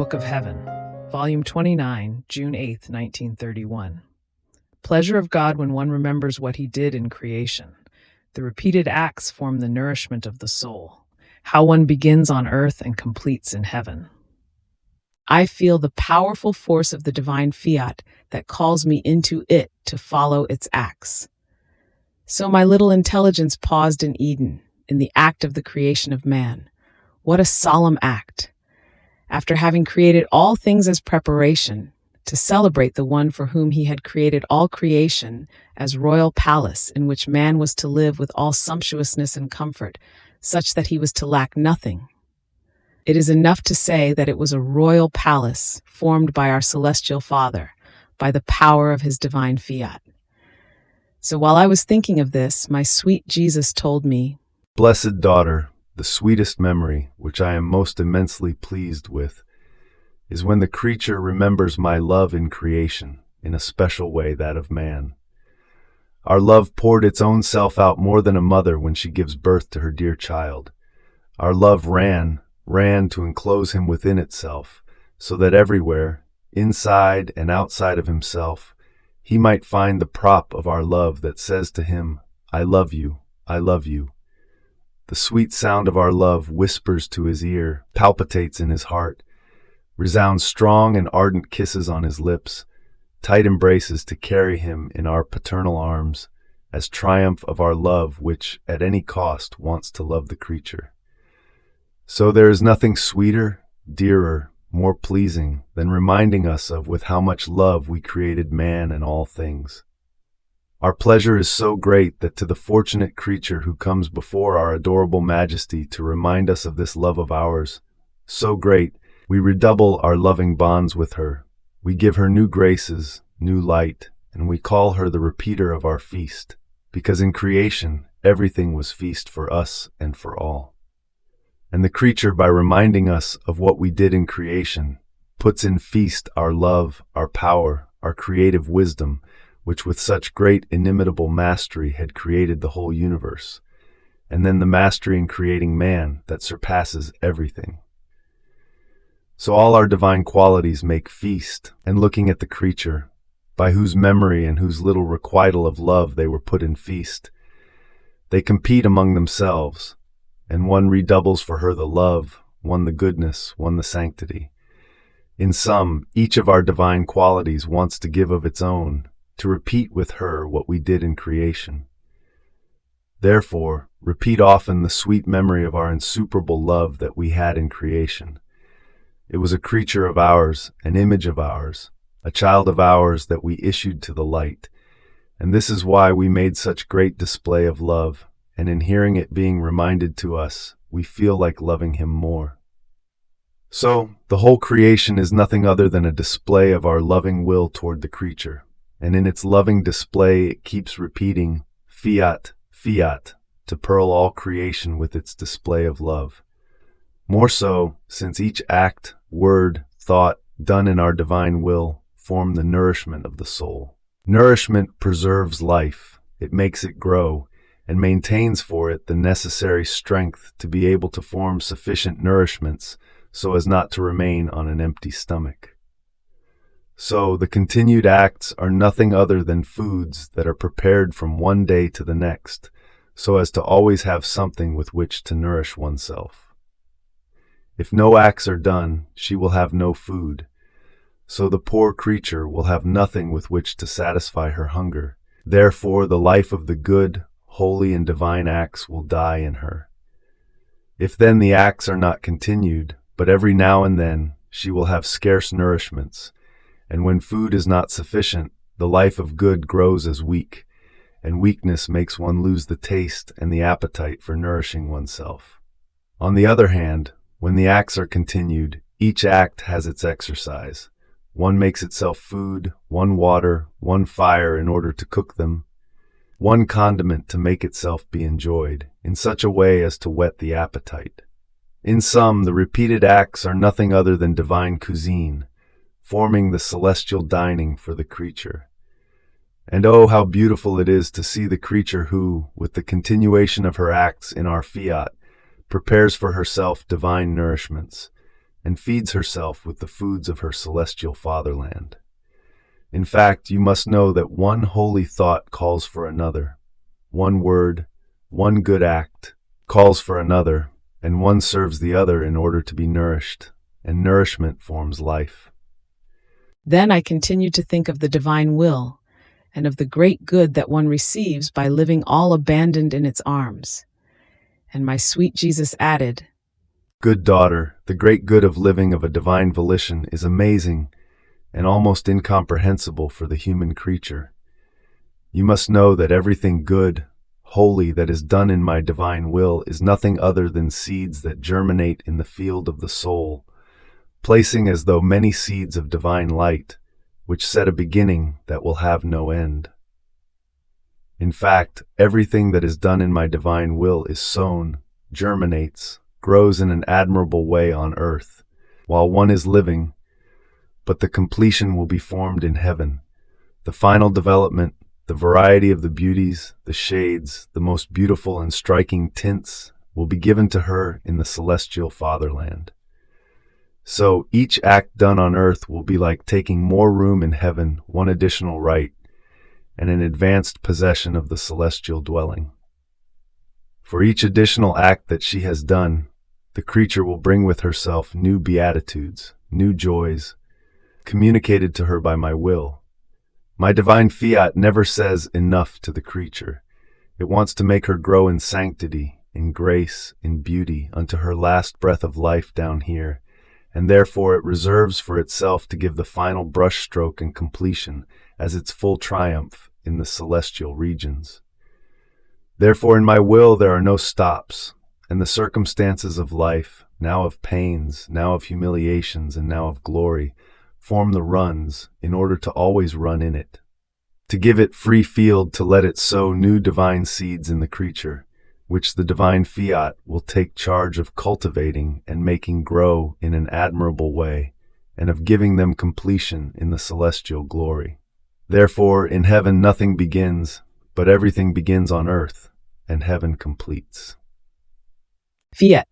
Book of Heaven, Volume 29, June 8, 1931. Pleasure of God when one remembers what he did in creation. The repeated acts form the nourishment of the soul. How one begins on earth and completes in heaven. I feel the powerful force of the divine fiat that calls me into it to follow its acts. So my little intelligence paused in Eden, in the act of the creation of man. What a solemn act! After having created all things as preparation, to celebrate the one for whom he had created all creation as royal palace in which man was to live with all sumptuousness and comfort, such that he was to lack nothing. It is enough to say that it was a royal palace formed by our celestial Father, by the power of his divine fiat. So while I was thinking of this, my sweet Jesus told me, "Blessed daughter, the sweetest memory, which I am most immensely pleased with, is when the creature remembers my love in creation, in a special way that of man. Our love poured its own self out more than a mother when she gives birth to her dear child. Our love ran to enclose him within itself, so that everywhere, inside and outside of himself, he might find the prop of our love that says to him, 'I love you, I love you.' The sweet sound of our love whispers to his ear, palpitates in his heart, resounds strong and ardent kisses on his lips, tight embraces to carry him in our paternal arms, as triumph of our love which, at any cost, wants to love the creature. So there is nothing sweeter, dearer, more pleasing than reminding us of with how much love we created man and all things. Our pleasure is so great that to the fortunate creature who comes before our adorable majesty to remind us of this love of ours, so great, we redouble our loving bonds with her. We give her new graces, new light, and we call her the repeater of our feast, because in creation everything was feast for us and for all. And the creature, by reminding us of what we did in creation, puts in feast our love, our power, our creative wisdom, which with such great inimitable mastery had created the whole universe, and then the mastery in creating man that surpasses everything. So all our divine qualities make feast, and looking at the creature, by whose memory and whose little requital of love they were put in feast, they compete among themselves, and one redoubles for her the love, one the goodness, one the sanctity. In sum, each of our divine qualities wants to give of its own, to repeat with her what we did in creation. Therefore, repeat often the sweet memory of our insuperable love that we had in creation. It was a creature of ours, an image of ours, a child of ours that we issued to the light, and this is why we made such great display of love, and in hearing it being reminded to us, we feel like loving him more. So, the whole creation is nothing other than a display of our loving will toward the creature, and in its loving display it keeps repeating, fiat, fiat, to pearl all creation with its display of love. More so, since each act, word, thought, done in our divine will, form the nourishment of the soul. Nourishment preserves life, it makes it grow, and maintains for it the necessary strength to be able to form sufficient nourishments so as not to remain on an empty stomach. So the continued acts are nothing other than foods that are prepared from one day to the next, so as to always have something with which to nourish oneself. If no acts are done, she will have no food, so the poor creature will have nothing with which to satisfy her hunger. Therefore the life of the good, holy and divine acts will die in her. If then the acts are not continued, but every now and then she will have scarce nourishments, and when food is not sufficient, the life of good grows as weak, and weakness makes one lose the taste and the appetite for nourishing oneself. On the other hand, when the acts are continued, each act has its exercise. One makes itself food, one water, one fire in order to cook them, one condiment to make itself be enjoyed, in such a way as to whet the appetite. In sum, the repeated acts are nothing other than divine cuisine, forming the celestial dining for the creature. And oh, how beautiful it is to see the creature who, with the continuation of her acts in our fiat, prepares for herself divine nourishments, and feeds herself with the foods of her celestial fatherland. In fact, you must know that one holy thought calls for another, one word, one good act calls for another, and one serves the other in order to be nourished, and nourishment forms life. Then I continued to think of the divine will and of the great good that one receives by living all abandoned in its arms. And my sweet Jesus added, Good daughter, the great good of living of a divine volition is amazing and almost incomprehensible for the human creature. You must know that everything good, holy that is done in my divine will is nothing other than seeds that germinate in the field of the soul, placing as though many seeds of divine light, which set a beginning that will have no end. In fact, everything that is done in my divine will is sown, germinates, grows in an admirable way on earth, while one is living, but the completion will be formed in heaven. The final development, the variety of the beauties, the shades, the most beautiful and striking tints will be given to her in the celestial fatherland. So each act done on earth will be like taking more room in heaven, one additional right, and an advanced possession of the celestial dwelling. For each additional act that she has done, the creature will bring with herself new beatitudes, new joys, communicated to her by my will. My divine fiat never says enough to the creature. It wants to make her grow in sanctity, in grace, in beauty, unto her last breath of life down here, and therefore it reserves for itself to give the final brushstroke and completion as its full triumph in the celestial regions. Therefore in my will there are no stops, and the circumstances of life, now of pains, now of humiliations, and now of glory, form the runs in order to always run in it, to give it free field to let it sow new divine seeds in the creature, which the divine fiat will take charge of cultivating and making grow in an admirable way, and of giving them completion in the celestial glory. Therefore, in heaven nothing begins, but everything begins on earth, and heaven completes. Fiat.